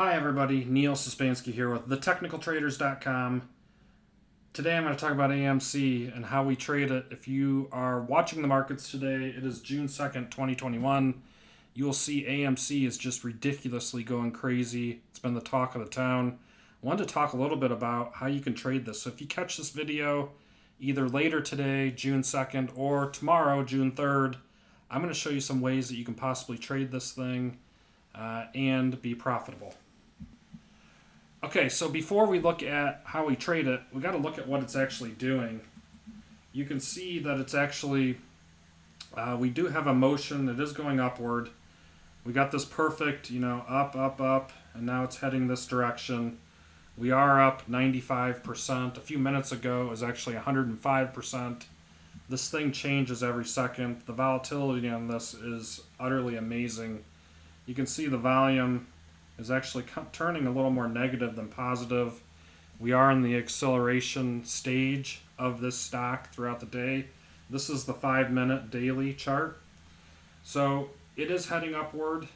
Hi everybody, Neil Suspansky here with thetechnicaltraders.com. Today I'm going to talk about AMC and how we trade it. If you are watching the markets today, it is June 2nd, 2021. You will see AMC is just ridiculously going crazy. It's been the talk of the town. I wanted to talk a little bit about how you can trade this. So if you catch this video either later today, June 2nd, or tomorrow, June 3rd, I'm going to show you some ways that you can possibly trade this thing and be profitable. Okay, so before we look at how we trade it, we got to look at what it's actually doing. You can see that it's actually, we do have a motion. It is going upward. We got this perfect, up, up, up, and now it's heading this direction. We are up 95%. A few minutes ago, it was actually 105%. This thing changes every second. The volatility on this is utterly amazing. You can see the volume is actually turning a little more negative than positive. We are in the acceleration stage of this stock throughout the day. This is the 5-minute daily chart. So it is heading upward.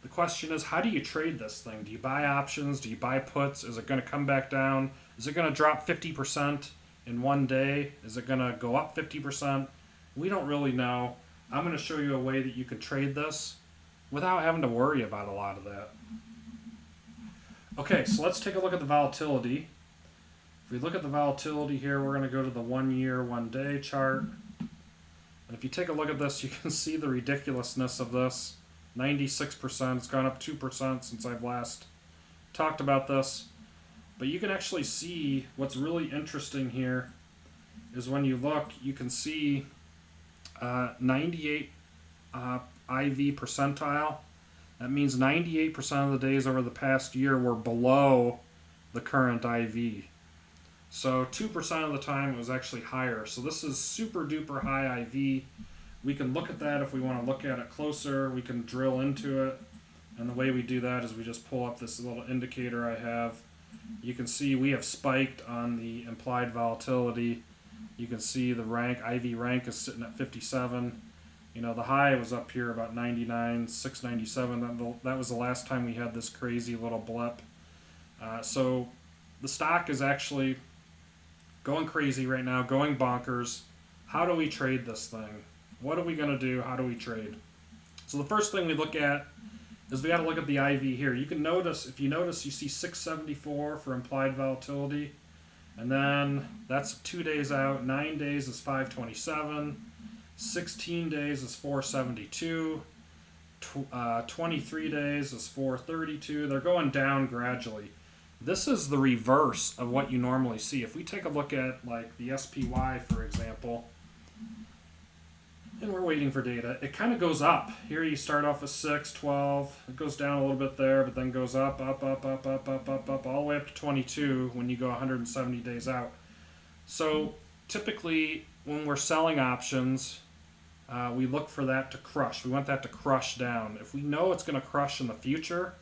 The question is, how do you trade this thing? Do you buy options? Do you buy puts? Is it going to come back down? Is it going to drop 50% in one day? Is it going to go up 50%? We don't really know. I'm going to show you a way that you can trade this without having to worry about a lot of that. Okay, so let's take a look at the volatility. If we look at the volatility here, we're going to go to the 1 year, 1 day chart. And if you take a look at this, you can see the ridiculousness of this. 96%, it's gone up 2% since I've last talked about this. But you can actually see what's really interesting here is when you look, you can see 98 IV percentile. That means 98% of the days over the past year were below the current IV. So 2% of the time it was actually higher. So this is super duper high IV. We can look at that if we want to look at it closer. We can drill into it. And the way we do that is we just pull up this little indicator I have. You can see we have spiked on the implied volatility. You can see the rank, IV rank is sitting at 57. The high was up here about 99, 697. That was the last time we had this crazy little blip. So the stock is actually going crazy right now, going bonkers. How do we trade this thing? What are we going to do? How do we trade? So the first thing we look at is we got to look at the IV here. You can notice, if you notice, you see 674 for implied volatility. And then that's 2 days out. 9 days is 527. 16 days is 472, 23 days is 432. They're going down gradually. This is the reverse of what you normally see. If we take a look at like the SPY, for example, and we're waiting for data, it kind of goes up. Here you start off with 6, 12, it goes down a little bit there, but then goes up, up, up, up, up, up, up, up, all the way up to 22 when you go 170 days out. So typically when we're selling options, we look for that to crush. We want that to crush down. If we know it's going to crush in the future,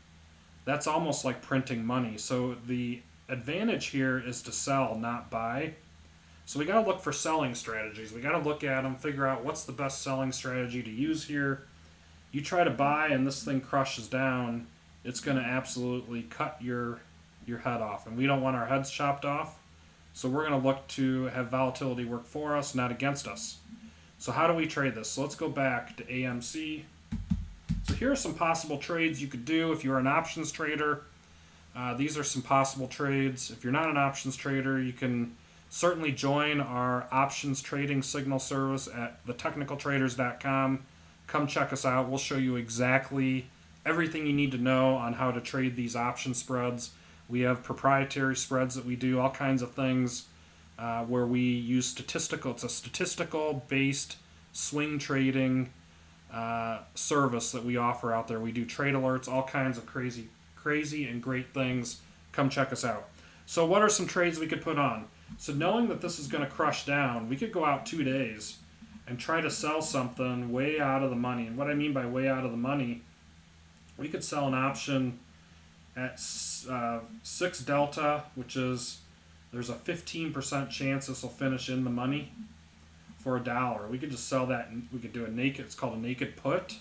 that's almost like printing money. So the advantage here is to sell, not buy. So we got to look for selling strategies. We got to look at them, figure out what's the best selling strategy to use here. You try to buy and this thing crushes down, it's going to absolutely cut your head off. And we don't want our heads chopped off. So we're going to look to have volatility work for us, not against us. So how do we trade this? So let's go back to AMC. So here are some possible trades you could do if you're an options trader. These are some possible trades. If you're not an options trader, you can certainly join our options trading signal service at thetechnicaltraders.com. Come check us out. We'll show you exactly everything you need to know on how to trade these option spreads. We have proprietary spreads that we do, all kinds of things where we use it's a statistical based swing trading service that we offer out there. We do trade alerts, all kinds of crazy and great things. Come check us out. So what are some trades we could put on? So knowing that this is going to crush down, we could go out 2 days and try to sell something way out of the money. And what I mean by way out of the money, we could sell an option at 6 delta, which is there's a 15% chance this will finish in the money for $1. We could just sell that, and we could do a naked, it's called a naked put.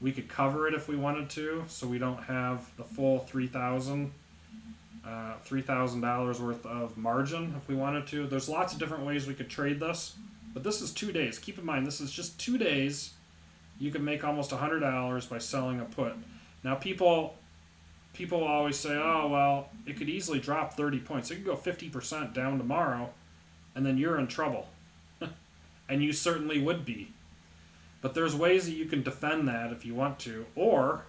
We could cover it if we wanted to, so we don't have the full $3,000 worth of margin if we wanted to. There's lots of different ways we could trade this, but this is 2 days. Keep in mind, this is just 2 days. You can make almost $100 by selling a put. Now, people always say, oh, well, it could easily drop 30 points. It could go 50% down tomorrow, and then you're in trouble. And you certainly would be. But there's ways that you can defend that if you want to. Or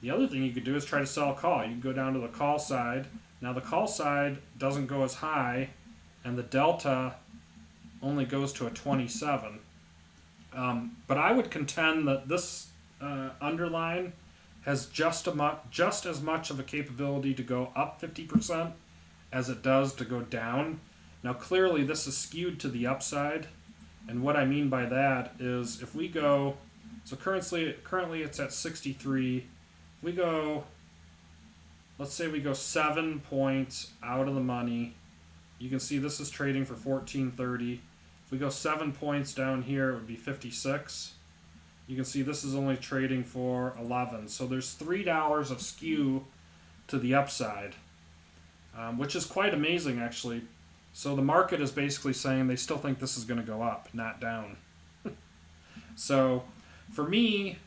the other thing you could do is try to sell a call. You can go down to the call side. Now the call side doesn't go as high, and the delta only goes to a 27. But I would contend that this underline has just as much of a capability to go up 50% as it does to go down. Now clearly this is skewed to the upside. And what I mean by that is if we go, so currently it's at 63. If we go, let's say we go 7 points out of the money. You can see this is trading for 14.30. If we go 7 points down here, it would be 56. You can see this is only trading for 11. So there's $3 of skew to the upside, which is quite amazing actually. So the market is basically saying they still think this is going to go up, not down. So for me,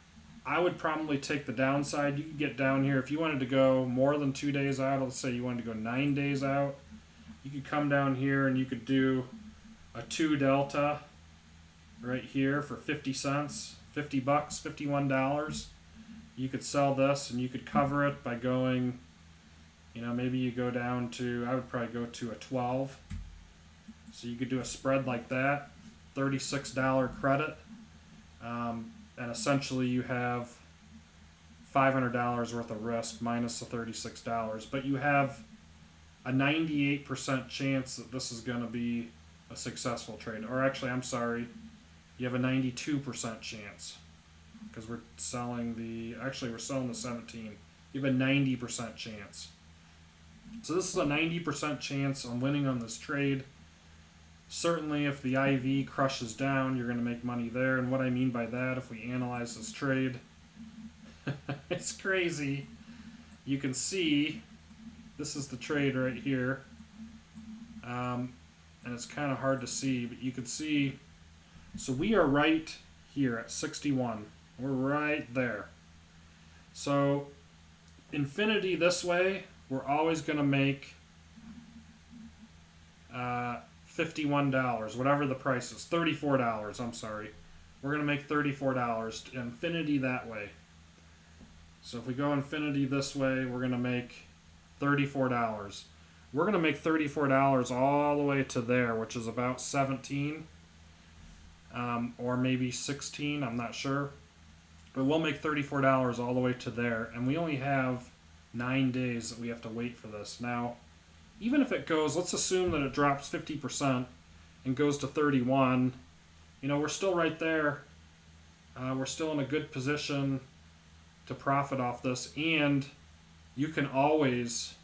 I would probably take the downside. You could get down here. If you wanted to go more than 2 days out, let's say you wanted to go 9 days out, you could come down here and you could do a 2 delta right here for 50 cents, $50, $51. You could sell this and you could cover it by going, maybe you go down to, I would probably go to a 12. So you could do a spread like that, $36 credit, and essentially you have $500 worth of risk minus the $36, but you have a 98% chance that this is going to be a successful trade. Or actually, I'm sorry, you have a 92% chance because we're selling the 17. You have a 90% chance. So this is a 90% chance on winning on this trade. Certainly if the IV crushes down, you're going to make money there. And what I mean by that, if we analyze this trade, it's crazy. You can see, this is the trade right here. And it's kind of hard to see, but you can see, so we are right here at 61. We're right there. So infinity this way, we're always going to make $51, whatever the price is, $34, I'm sorry. We're going to make $34, infinity that way. So if we go infinity this way, we're going to make $34. We're going to make $34 all the way to there, which is about 17, or maybe 16, I'm not sure. But we'll make $34 all the way to there, and we only have 9 days that we have to wait for this. Now, even if it goes, let's assume that it drops 50% and goes to 31, we're still right there. We're still in a good position to profit off this, and you can always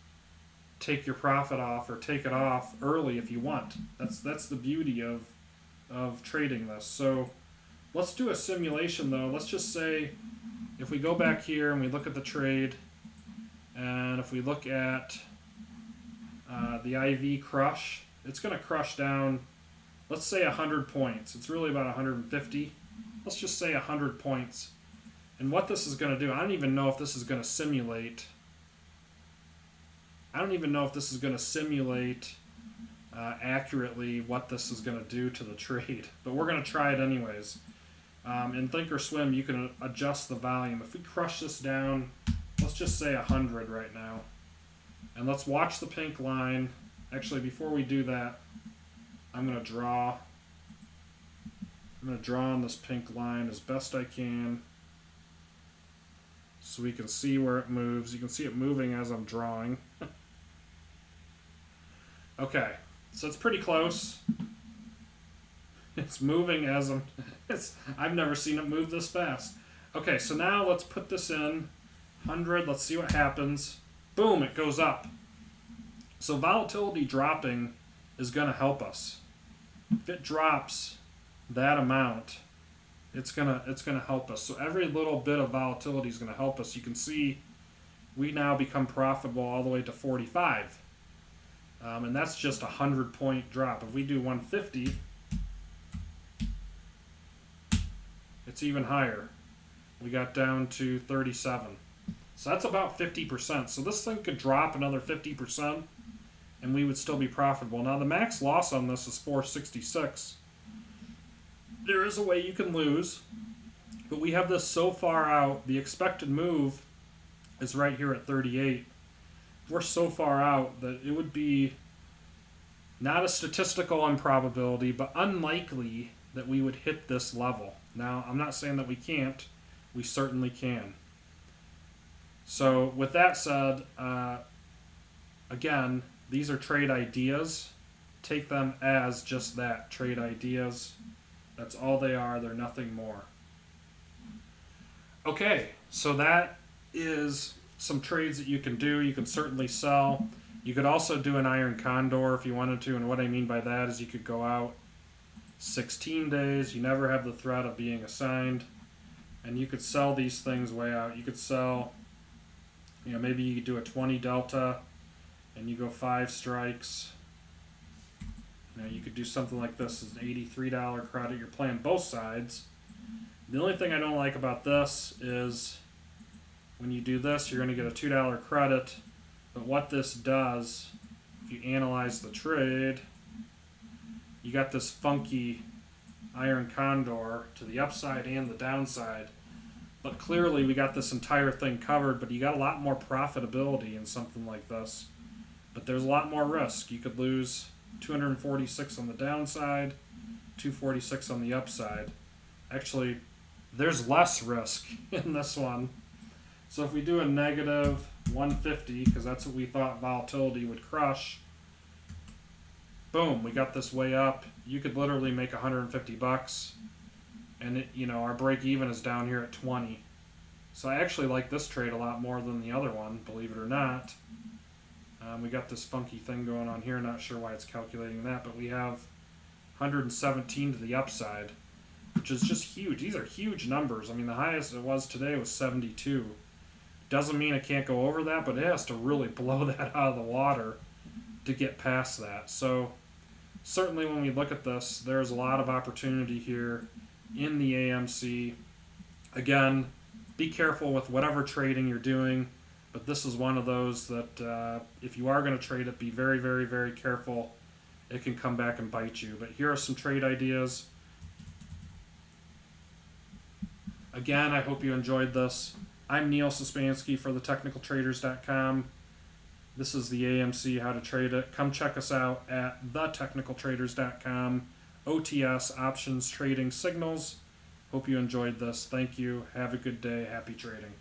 take your profit off or take it off early if you want. That's the beauty of trading this. So let's do a simulation though. Let's just say if we go back here and we look at the trade, and if we look at the IV crush, it's going to crush down, let's say 100 points. It's really about 150. Let's just say 100 points. And what this is going to do, I don't even know if this is going to simulate. Accurately what this is going to do to the trade. But we're going to try it anyways. In Thinkorswim, you can adjust the volume. If we crush this down, let's just say 100 right now. And let's watch the pink line. Actually, before we do that, I'm going to draw on this pink line as best I can so we can see where it moves. You can see it moving as I'm drawing. Okay, so it's pretty close. It's moving as I've never seen it move this fast. Okay, so now let's put this in 100. Let's see what happens. Boom, it goes up. So volatility dropping is going to help us. If it drops that amount, it's gonna help us. So every little bit of volatility is gonna help us. You can see we now become profitable all the way to 45, and that's just a 100-point drop. If we do 150, it's even higher. We got down to 37. So that's about 50%. So this thing could drop another 50%, and we would still be profitable. Now the max loss on this is 466. There is a way you can lose, but we have this so far out. The expected move is right here at 38. We're so far out that it would be not a statistical improbability, but unlikely that we would hit this level. Now, I'm not saying that we can't. We certainly can. So with that said, again, these are trade ideas. Take them as just that, trade ideas. That's all they are. They're nothing more. Okay, so that is some trades that you can do. You can certainly sell. You could also do an iron condor if you wanted to, and what I mean by that is you could go out 16 days. You never have the threat of being assigned, and you could sell these things way out. You could sell, maybe you could do a 20 delta, and you go 5 strikes. You could do something like this as an $83 credit. You're playing both sides. The only thing I don't like about this is when you do this, you're going to get a $2 credit. But what this does, if you analyze the trade, you got this funky iron condor to the upside and the downside. But clearly we got this entire thing covered, but you got a lot more profitability in something like this. But there's a lot more risk. You could lose 246 on the downside, 246 on the upside. Actually, there's less risk in this one. So if we do a negative 150, because that's what we thought volatility would crush, boom, we got this way up. You could literally make $150, and our break even is down here at 20. So I actually like this trade a lot more than the other one, believe it or not. We got this funky thing going on here. Not sure why it's calculating that, but we have 117 to the upside, which is just huge. These are huge numbers. I mean, the highest it was today was 72. Doesn't mean it can't go over that, but it has to really blow that out of the water to get past that. So certainly when we look at this, there's a lot of opportunity here in the AMC. Again, be careful with whatever trading you're doing. But this is one of those that if you are going to trade it, be very, very, very careful. It can come back and bite you. But here are some trade ideas. Again, I hope you enjoyed this. I'm Neil Sospansky for thetechnicaltraders.com. This is the AMC, how to trade it. Come check us out at thetechnicaltraders.com. OTS, options, trading, signals. Hope you enjoyed this. Thank you. Have a good day. Happy trading.